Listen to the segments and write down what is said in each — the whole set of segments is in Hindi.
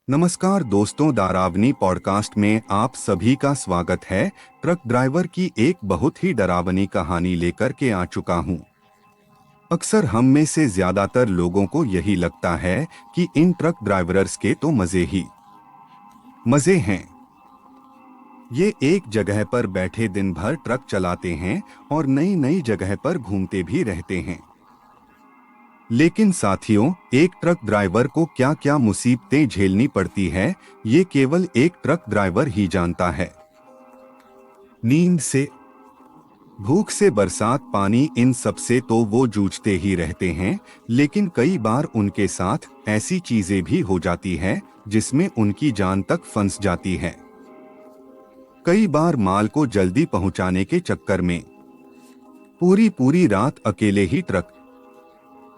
नमस्कार दोस्तों, दारावनी पॉडकास्ट में आप सभी का स्वागत है। ट्रक ड्राइवर की एक बहुत ही डरावनी कहानी लेकर के आ चुका हूं। अक्सर हम में से ज्यादातर लोगों को यही लगता है कि इन ट्रक ड्राइवर्स के तो मजे ही मजे हैं। ये एक जगह पर बैठे दिन भर ट्रक चलाते हैं और नई नई जगह पर घूमते भी रहते हैं। लेकिन साथियों, एक ट्रक ड्राइवर को क्या क्या मुसीबतें झेलनी पड़ती है, ये केवल एक ट्रक ड्राइवर ही जानता है। नींद से, भूख से, बरसात, पानी, इन सब से तो वो जूझते ही रहते हैं। लेकिन कई बार उनके साथ ऐसी चीजें भी हो जाती है जिसमें उनकी जान तक फंस जाती है। कई बार माल को जल्दी पहुंचाने के चक्कर में पूरी पूरी रात अकेले ही ट्रक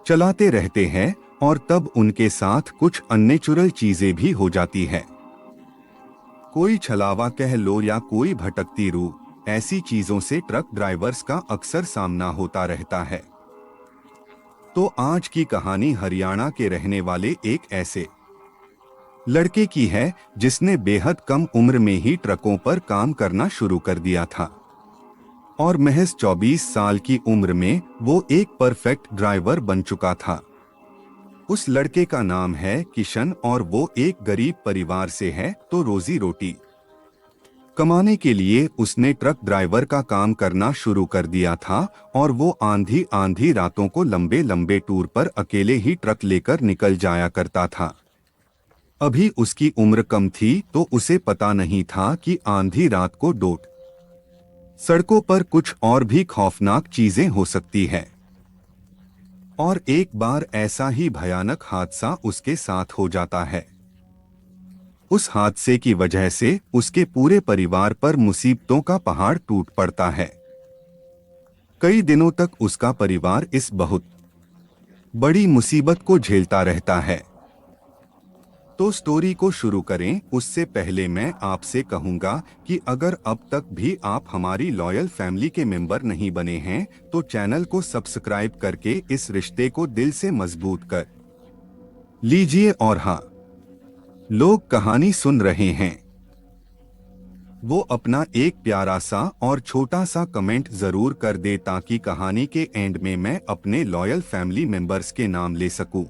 चलाते रहते हैं और तब उनके साथ कुछ अननेचुरल चीजें भी हो जाती है। कोई छलावा कह लो या कोई भटकती रूह, ऐसी चीजों से ट्रक ड्राइवर्स का अक्सर सामना होता रहता है। तो आज की कहानी हरियाणा के रहने वाले एक ऐसे लड़के की है जिसने बेहद कम उम्र में ही ट्रकों पर काम करना शुरू कर दिया था और महज 24 साल की उम्र में वो एक परफेक्ट ड्राइवर बन चुका था। उस लड़के का नाम है किशन और वो एक गरीब परिवार से है, तो रोजी रोटी कमाने के लिए उसने ट्रक ड्राइवर का काम करना शुरू कर दिया था और वो आंधी आंधी रातों को लंबे लंबे टूर पर अकेले ही ट्रक लेकर निकल जाया करता था। अभी उसकी उम्र कम थी तो उसे पता नहीं था कि आंधी रात को डोट सड़कों पर कुछ और भी खौफनाक चीजें हो सकती है। और एक बार ऐसा ही भयानक हादसा उसके साथ हो जाता है। उस हादसे की वजह से उसके पूरे परिवार पर मुसीबतों का पहाड़ टूट पड़ता है। कई दिनों तक उसका परिवार इस बहुत बड़ी मुसीबत को झेलता रहता है। तो स्टोरी को शुरू करें उससे पहले मैं आपसे कहूंगा कि अगर अब तक भी आप हमारी लॉयल फैमिली के मेंबर नहीं बने हैं तो चैनल को सब्सक्राइब करके इस रिश्ते को दिल से मजबूत कर लीजिए। और हाँ, लोग कहानी सुन रहे हैं वो अपना एक प्यारा सा और छोटा सा कमेंट जरूर कर दे ताकि कहानी के एंड में मैं अपने लॉयल फैमिली मेंबर्स के नाम ले सकूं।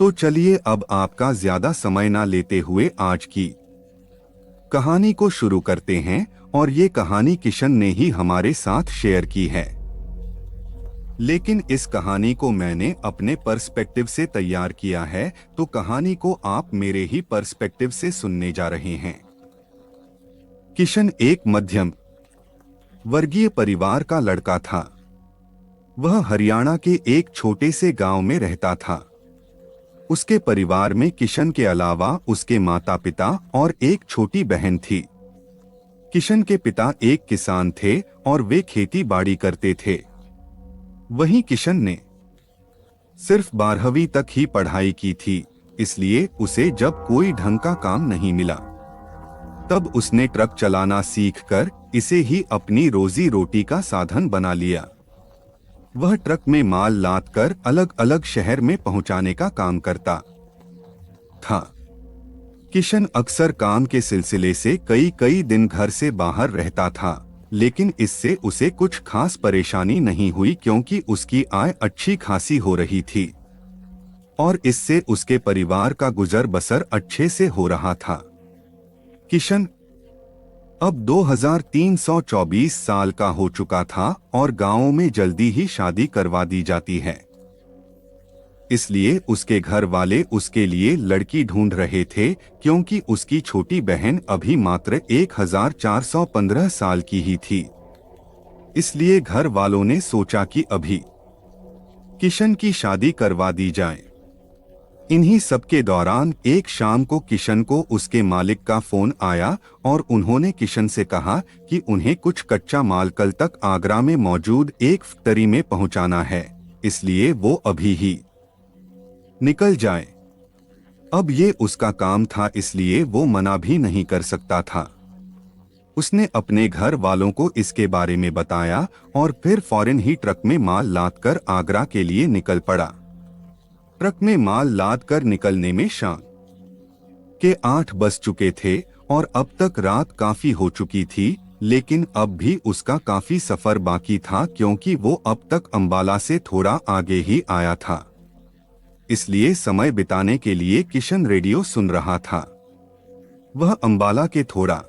तो चलिए अब आपका ज्यादा समय ना लेते हुए आज की कहानी को शुरू करते हैं। और ये कहानी किशन ने ही हमारे साथ शेयर की है, लेकिन इस कहानी को मैंने अपने पर्सपेक्टिव से तैयार किया है, तो कहानी को आप मेरे ही पर्सपेक्टिव से सुनने जा रहे हैं। किशन एक मध्यम वर्गीय परिवार का लड़का था। वह हरियाणा के एक छोटे से गांव में रहता था। उसके परिवार में किशन के अलावा उसके माता पिता और एक छोटी बहन थी। किशन के पिता एक किसान थे और वे खेती बाड़ी करते थे। वहीं किशन ने सिर्फ 12वीं तक ही पढ़ाई की थी, इसलिए उसे जब कोई ढंग का काम नहीं मिला तब उसने ट्रक चलाना सीखकर इसे ही अपनी रोजी रोटी का साधन बना लिया। वह ट्रक में माल लाद कर अलग अलग शहर में पहुंचाने का काम करता था। किशन अक्सर काम के सिलसिले से कई कई दिन घर से बाहर रहता था, लेकिन इससे उसे कुछ खास परेशानी नहीं हुई क्योंकि उसकी आय अच्छी खासी हो रही थी और इससे उसके परिवार का गुजर बसर अच्छे से हो रहा था। किशन अब 2324 साल का हो चुका था और गांवों में जल्दी ही शादी करवा दी जाती है, इसलिए उसके घर वाले उसके लिए लड़की ढूंढ रहे थे क्योंकि उसकी छोटी बहन अभी मात्र 1415 साल की ही थी। इसलिए घर वालों ने सोचा कि अभी किशन की शादी करवा दी जाए। इन्हीं सब के दौरान एक शाम को किशन को उसके मालिक का फोन आया और उन्होंने किशन से कहा कि उन्हें कुछ कच्चा माल कल तक आगरा में मौजूद एक फैक्ट्री में पहुंचाना है, इसलिए वो अभी ही निकल जाए। अब ये उसका काम था, इसलिए वो मना भी नहीं कर सकता था। उसने अपने घर वालों को इसके बारे में बताया और फिर फौरन ही ट्रक में माल लाद कर आगरा के लिए निकल पड़ा। ट्रक में माल लाद कर निकलने में शाम के 8 बज चुके थे और अब तक रात काफी हो चुकी थी, लेकिन अब भी उसका काफी सफर बाकी था क्योंकि वो अब तक अंबाला से थोड़ा आगे ही आया था। इसलिए समय बिताने के लिए किशन रेडियो सुन रहा था। वह अंबाला के थोड़ा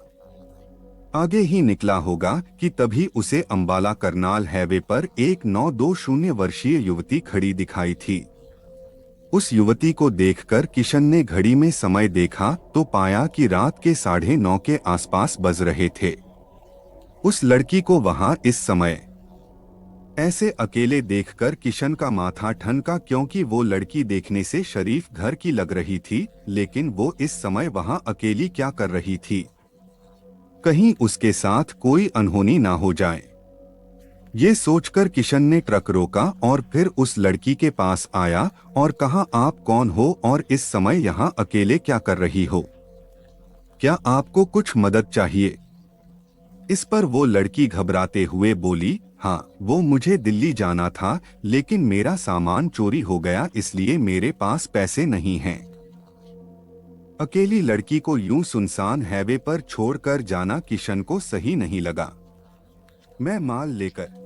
आगे ही निकला होगा कि तभी उसे अंबाला करनाल हाईवे पर एक 920 वर्षीय युवती खड़ी दिखाई थी। उस युवती को देखकर किशन ने घड़ी में समय देखा तो पाया कि रात के 9:30 के आसपास बज रहे थे। उस लड़की को वहां इस समय ऐसे अकेले देखकर किशन का माथा ठनका क्योंकि वो लड़की देखने से शरीफ घर की लग रही थी, लेकिन वो इस समय वहां अकेली क्या कर रही थी? कहीं उसके साथ कोई अनहोनी ना हो जाए। ये सोचकर किशन ने ट्रक रोका और फिर उस लड़की के पास आया और कहा, आप कौन हो और इस समय यहाँ अकेले क्या कर रही हो? क्या आपको कुछ मदद चाहिए? इस पर वो लड़की घबराते हुए बोली, हाँ, वो मुझे दिल्ली जाना था, लेकिन मेरा सामान चोरी हो गया इसलिए मेरे पास पैसे नहीं हैं। अकेली लड़की को यूं सुनसान हाईवे पर छोड़कर जाना किशन को सही नहीं लगा। मैं माल लेकर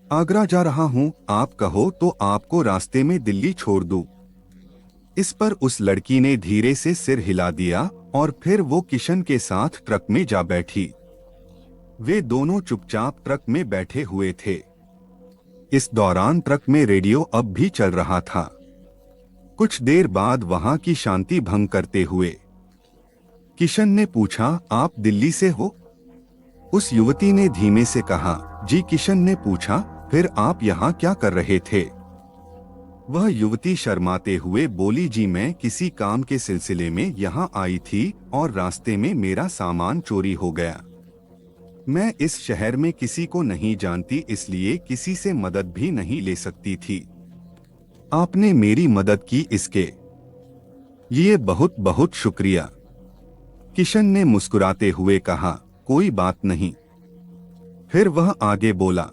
आगरा जा रहा हूं, आप कहो तो आपको रास्ते में दिल्ली छोड़ दूं। इस पर उस लड़की ने धीरे से सिर हिला दिया और फिर वो किशन के साथ ट्रक में जा बैठी। वे दोनों चुपचाप ट्रक में बैठे हुए थे। इस दौरान ट्रक में रेडियो अब भी चल रहा था। कुछ देर बाद वहां की शांति भंग करते हुए किशन ने पूछा, आप दिल्ली से हो? उस युवती ने धीमे से कहा, जी। किशन ने पूछा, फिर आप यहाँ क्या कर रहे थे? वह युवती शर्माते हुए बोली, जी मैं किसी काम के सिलसिले में यहाँ आई थी और रास्ते में मेरा सामान चोरी हो गया। मैं इस शहर में किसी को नहीं जानती इसलिए किसी से मदद भी नहीं ले सकती थी। आपने मेरी मदद की, इसके लिए बहुत बहुत शुक्रिया। किशन ने मुस्कुराते हुए कहा, कोई बात नहीं। फिर वह आगे बोला,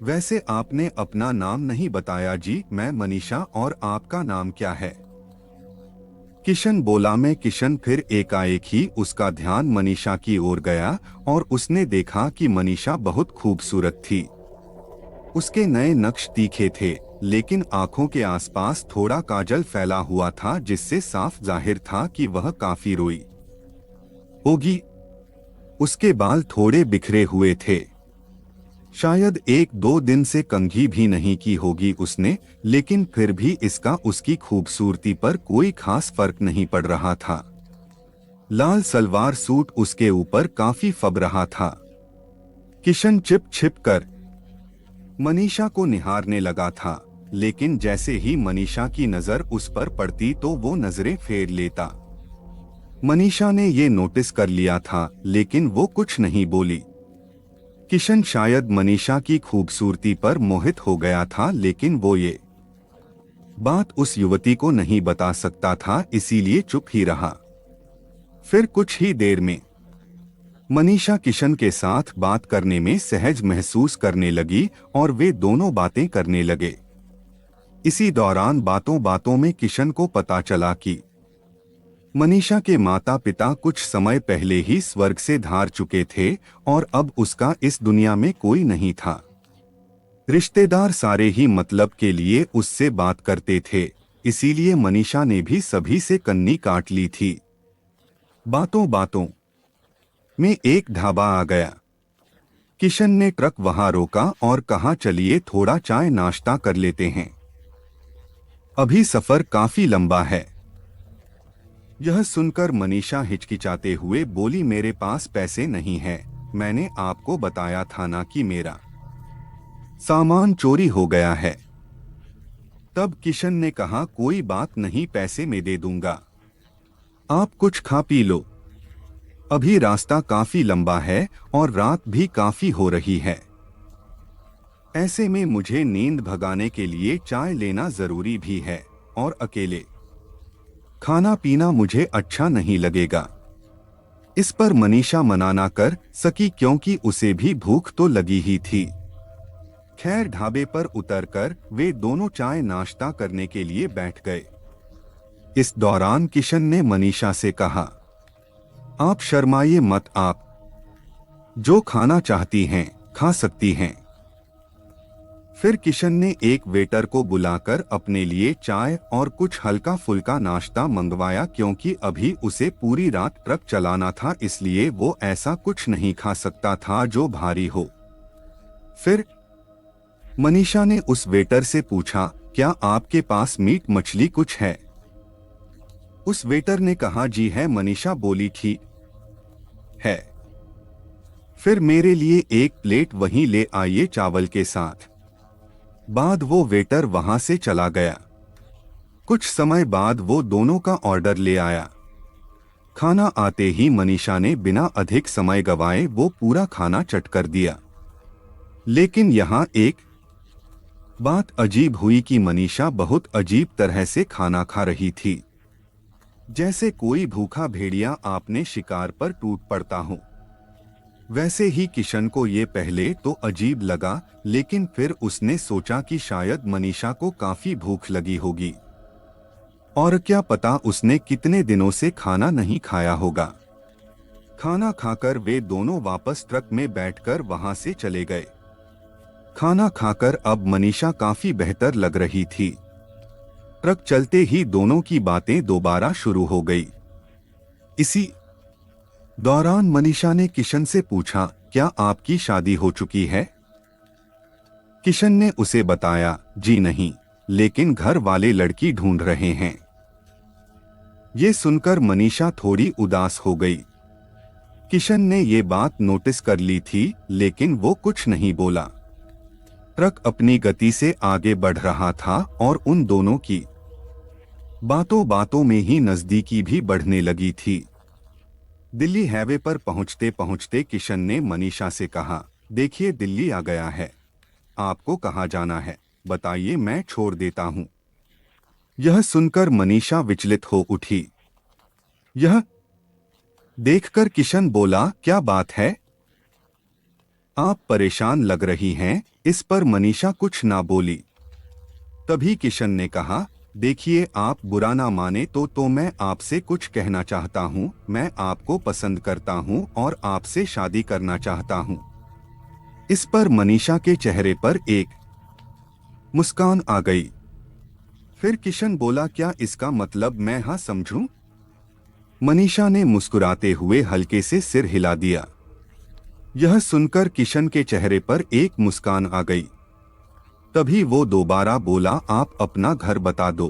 वैसे आपने अपना नाम नहीं बताया जी। मैं मनीषा, और आपका नाम क्या है? किशन बोला, मैं किशन। फिर एकाएक ही उसका ध्यान मनीषा की ओर गया और उसने देखा कि मनीषा बहुत खूबसूरत थी। उसके नए नक्श तीखे थे, लेकिन आंखों के आसपास थोड़ा काजल फैला हुआ था जिससे साफ जाहिर था कि वह काफी रोई होगी। उसके बाल थोड़े बिखरे हुए थे। शायद 1-2 दिन से कंघी भी नहीं की होगी उसने, लेकिन फिर भी इसका उसकी खूबसूरती पर कोई खास फर्क नहीं पड़ रहा था। लाल सलवार सूट उसके ऊपर काफी फब रहा था। किशन छिप छिप कर मनीषा को निहारने लगा था, लेकिन जैसे ही मनीषा की नजर उस पर पड़ती तो वो नजरें फेर लेता। मनीषा ने ये नोटिस कर लिया था, लेकिन वो कुछ नहीं बोली। किशन शायद मनीषा की खूबसूरती पर मोहित हो गया था, लेकिन वो ये बात उस युवती को नहीं बता सकता था, इसीलिए चुप ही रहा। फिर कुछ ही देर में मनीषा किशन के साथ बात करने में सहज महसूस करने लगी और वे दोनों बातें करने लगे। इसी दौरान बातों बातों में किशन को पता चला कि मनीषा के माता पिता कुछ समय पहले ही स्वर्ग से धार चुके थे और अब उसका इस दुनिया में कोई नहीं था। रिश्तेदार सारे ही मतलब के लिए उससे बात करते थे, इसीलिए मनीषा ने भी सभी से कन्नी काट ली थी। बातों बातों में एक ढाबा आ गया। किशन ने ट्रक वहां रोका और कहा, चलिए थोड़ा चाय नाश्ता कर लेते हैं, अभी सफर काफी लंबा है। यह सुनकर मनीषा हिचकिचाते हुए बोली, मेरे पास पैसे नहीं हैं। मैंने आपको बताया था ना कि मेरा सामान चोरी हो गया है। तब किशन ने कहा, कोई बात नहीं, पैसे मैं दे दूंगा, आप कुछ खा पी लो। अभी रास्ता काफी लंबा है और रात भी काफी हो रही है। ऐसे में मुझे नींद भगाने के लिए चाय लेना जरूरी भी है और अकेले खाना पीना मुझे अच्छा नहीं लगेगा। इस पर मनीषा मना ना कर सकी क्योंकि उसे भी भूख तो लगी ही थी। खैर ढाबे पर उतरकर वे दोनों चाय नाश्ता करने के लिए बैठ गए। इस दौरान किशन ने मनीषा से कहा, आप शर्माइए मत, आप जो खाना चाहती हैं खा सकती हैं। फिर किशन ने एक वेटर को बुलाकर अपने लिए चाय और कुछ हल्का फुल्का नाश्ता मंगवाया, क्योंकि अभी उसे पूरी रात ट्रक चलाना था, इसलिए वो ऐसा कुछ नहीं खा सकता था जो भारी हो। फिर मनीषा ने उस वेटर से पूछा, क्या आपके पास मीट मछली कुछ है? उस वेटर ने कहा, जी है। मनीषा बोली, ठीक है, फिर मेरे लिए एक प्लेट वहीं ले आइए चावल के साथ। बाद वो वेटर वहां से चला गया। कुछ समय बाद वो दोनों का ऑर्डर ले आया। खाना आते ही मनीषा ने बिना अधिक समय गवाए वो पूरा खाना चट कर दिया। लेकिन यहाँ एक बात अजीब हुई कि मनीषा बहुत अजीब तरह से खाना खा रही थी, जैसे कोई भूखा भेड़िया अपने शिकार पर टूट पड़ता हो। वैसे ही किशन को ये पहले तो अजीब लगा, लेकिन फिर उसने सोचा कि शायद मनीषा को काफी भूख लगी होगी और क्या पता उसने कितने दिनों से खाना नहीं खाया होगा। खाना खाकर वे दोनों वापस ट्रक में बैठकर वहां से चले गए। खाना खाकर अब मनीषा काफी बेहतर लग रही थी। ट्रक चलते ही दोनों की बातें दोबारा शुरू हो गई। इसी दौरान मनीषा ने किशन से पूछा, क्या आपकी शादी हो चुकी है? किशन ने उसे बताया, जी नहीं, लेकिन घर वाले लड़की ढूंढ रहे हैं। ये सुनकर मनीषा थोड़ी उदास हो गई। किशन ने ये बात नोटिस कर ली थी, लेकिन वो कुछ नहीं बोला। ट्रक अपनी गति से आगे बढ़ रहा था और उन दोनों की बातों बातों में ही नजदीकी भी बढ़ने लगी थी। दिल्ली हाईवे पर पहुंचते पहुंचते किशन ने मनीषा से कहा, देखिए दिल्ली आ गया है, आपको कहाँ जाना है बताइए, मैं छोड़ देता हूँ। यह सुनकर मनीषा विचलित हो उठी। यह देखकर किशन बोला, क्या बात है, आप परेशान लग रही हैं। इस पर मनीषा कुछ ना बोली। तभी किशन ने कहा, देखिए आप बुरा ना माने तो मैं आपसे कुछ कहना चाहता हूँ। मैं आपको पसंद करता हूँ और आपसे शादी करना चाहता हूँ। इस पर मनीषा के चेहरे पर एक मुस्कान आ गई। फिर किशन बोला, क्या इसका मतलब मैं हाँ समझूं? मनीषा ने मुस्कुराते हुए हल्के से सिर हिला दिया। यह सुनकर किशन के चेहरे पर एक मुस्कान आ गई। तभी वो दोबारा बोला, आप अपना घर बता दो,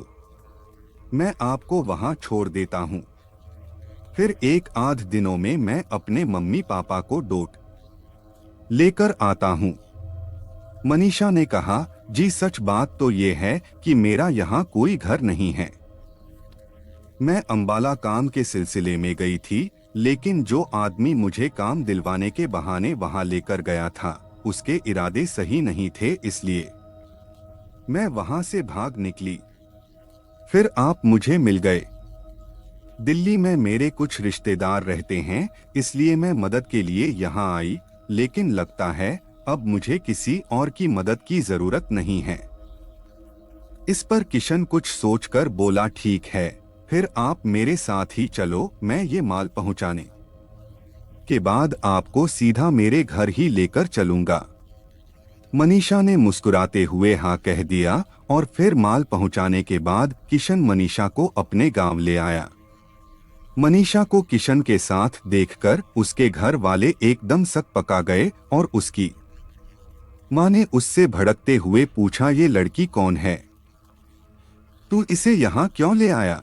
मैं आपको वहां छोड़ देता हूं। फिर एक आध दिनों में मैं अपने मम्मी पापा को डोट लेकर आता हूं। मनीषा ने कहा, जी सच बात तो ये है कि मेरा यहाँ कोई घर नहीं है। मैं अंबाला काम के सिलसिले में गई थी, लेकिन जो आदमी मुझे काम दिलवाने के बहाने वहां लेकर गया था, उसके इरादे सही नहीं थे, इसलिए मैं वहां से भाग निकली। फिर आप मुझे मिल गए। दिल्ली में मेरे कुछ रिश्तेदार रहते हैं, इसलिए मैं मदद के लिए यहाँ आई, लेकिन लगता है अब मुझे किसी और की मदद की जरूरत नहीं है। इस पर किशन कुछ सोचकर बोला, ठीक है, फिर आप मेरे साथ ही चलो, मैं ये माल पहुंचाने के बाद आपको सीधा मेरे घर ही लेकर चलूंगा। मनीषा ने मुस्कुराते हुए हाँ कह दिया और फिर माल पहुंचाने के बाद किशन मनीषा को अपने गांव ले आया। मनीषा को किशन के साथ देखकर उसके घर वाले एकदम सक पका गए और उसकी मां ने उससे भड़कते हुए पूछा, ये लड़की कौन है? तू इसे यहाँ क्यों ले आया?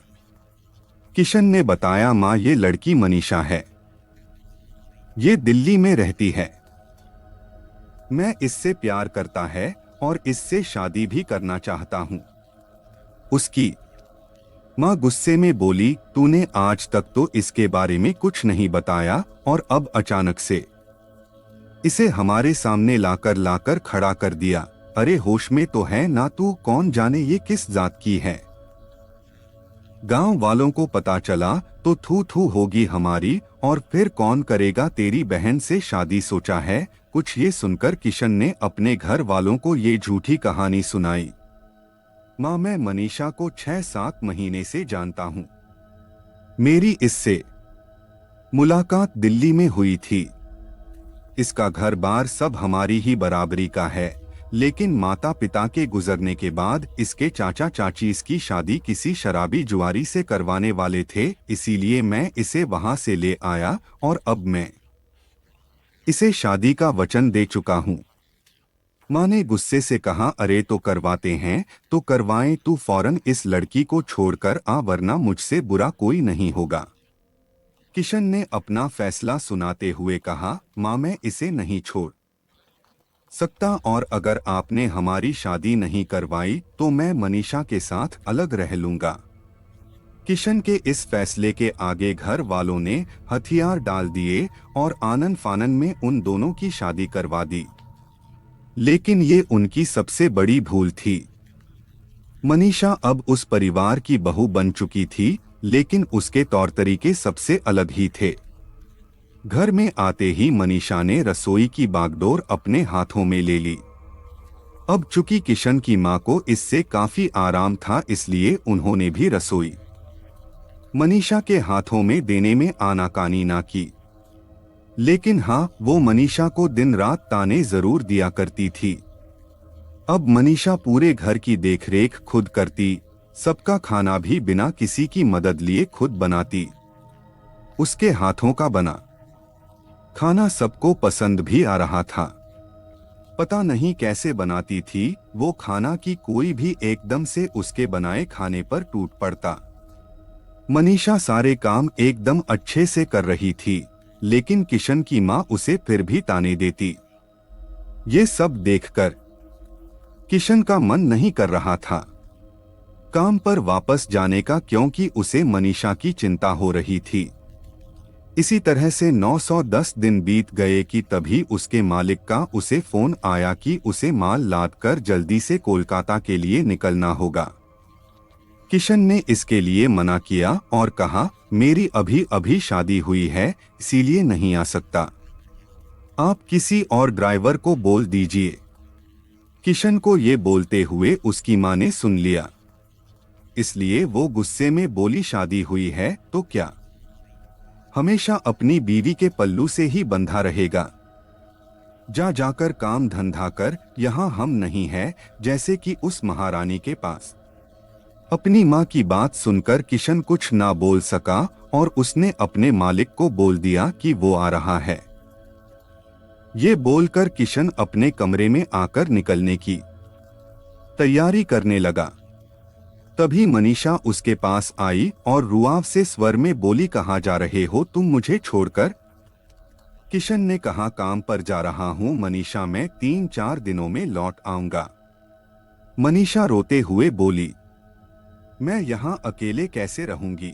किशन ने बताया, मां ये लड़की मनीषा है, ये दिल्ली में रहती है, मैं इससे प्यार करता है और इससे शादी भी करना चाहता हूं। उसकी मां गुस्से में बोली, तूने आज तक तो इसके बारे में कुछ नहीं बताया और अब अचानक से इसे हमारे सामने लाकर खड़ा कर दिया। अरे होश में तो है ना तू? कौन जाने ये किस जात की है? गांव वालों को पता चला तो थू थू होगी हमारी, और फिर कौन करेगा तेरी बहन से शादी सोचा है कुछ? ये सुनकर किशन ने अपने घर वालों को ये झूठी कहानी सुनाई। माँ, मैं मनीषा को 6-7 महीने से जानता हूँ। मेरी इससे मुलाकात दिल्ली में हुई थी। इसका घर बार सब हमारी ही बराबरी का है, लेकिन माता पिता के गुजरने के बाद इसके चाचा चाची इसकी शादी किसी शराबी जुआरी से करवाने वाले थे, इसीलिए मैं इसे वहां से ले आया और अब मैं इसे शादी का वचन दे चुका हूँ। माँ ने गुस्से से कहा, अरे तो करवाते हैं तो करवाएं, तू फौरन इस लड़की को छोड़कर आ, वरना मुझसे बुरा कोई नहीं होगा। किशन ने अपना फैसला सुनाते हुए कहा, माँ मैं इसे नहीं छोड़ सकता, और अगर आपने हमारी शादी नहीं करवाई तो मैं मनीषा के साथ अलग रह लूंगा। किशन के इस फैसले के आगे घर वालों ने हथियार डाल दिए और आनन फानन में उन दोनों की शादी करवा दी। लेकिन ये उनकी सबसे बड़ी भूल थी। मनीषा अब उस परिवार की बहू बन चुकी थी, लेकिन उसके तौर तरीके सबसे अलग ही थे। घर में आते ही मनीषा ने रसोई की बागडोर अपने हाथों में ले ली। अब चूंकि किशन की मां को इससे काफी आराम था, इसलिए उन्होंने भी रसोई मनीषा के हाथों में देने में आनाकानी ना की। लेकिन हाँ, वो मनीषा को दिन रात ताने जरूर दिया करती थी। अब मनीषा पूरे घर की देखरेख खुद करती, सबका खाना भी बिना किसी की मदद लिए खुद बनाती। उसके हाथों का बना खाना सबको पसंद भी आ रहा था। पता नहीं कैसे बनाती थी वो खाना कि कोई भी एकदम से उसके बनाए खाने पर टूट पड़ता। मनीषा सारे काम एकदम अच्छे से कर रही थी, लेकिन किशन की मां उसे फिर भी ताने देती। ये सब देखकर किशन का मन नहीं कर रहा था काम पर वापस जाने का, क्योंकि उसे मनीषा की चिंता हो रही थी। इसी तरह से 910 दिन बीत गए कि तभी उसके मालिक का उसे फोन आया कि उसे माल लाद कर जल्दी से कोलकाता के लिए निकलना होगा। किशन ने इसके लिए मना किया और कहा, मेरी अभी अभी शादी हुई है, इसीलिए नहीं आ सकता। आप किसी और ड्राइवर को बोल दीजिए। किशन को ये बोलते हुए उसकी मां ने सुन लिया, इसलिए वो गुस्से में बोली, शादी हुई है तो क्या हमेशा अपनी बीवी के पल्लू से ही बंधा रहेगा? जा जाकर काम धंधा कर, यहाँ हम नहीं हैं जैसे कि उस महारानी के पास। अपनी माँ की बात सुनकर किशन कुछ ना बोल सका और उसने अपने मालिक को बोल दिया कि वो आ रहा है। ये बोलकर किशन अपने कमरे में आकर निकलने की तैयारी करने लगा। तभी मनीषा उसके पास आई और रुआव से स्वर में बोली, कहाँ जा रहे हो तुम मुझे छोड़कर? किशन ने कहा, काम पर जा रहा हूँ मनीषा, मैं 3-4 दिनों में लौट आऊंगा। मनीषा रोते हुए बोली, मैं यहाँ अकेले कैसे रहूंगी?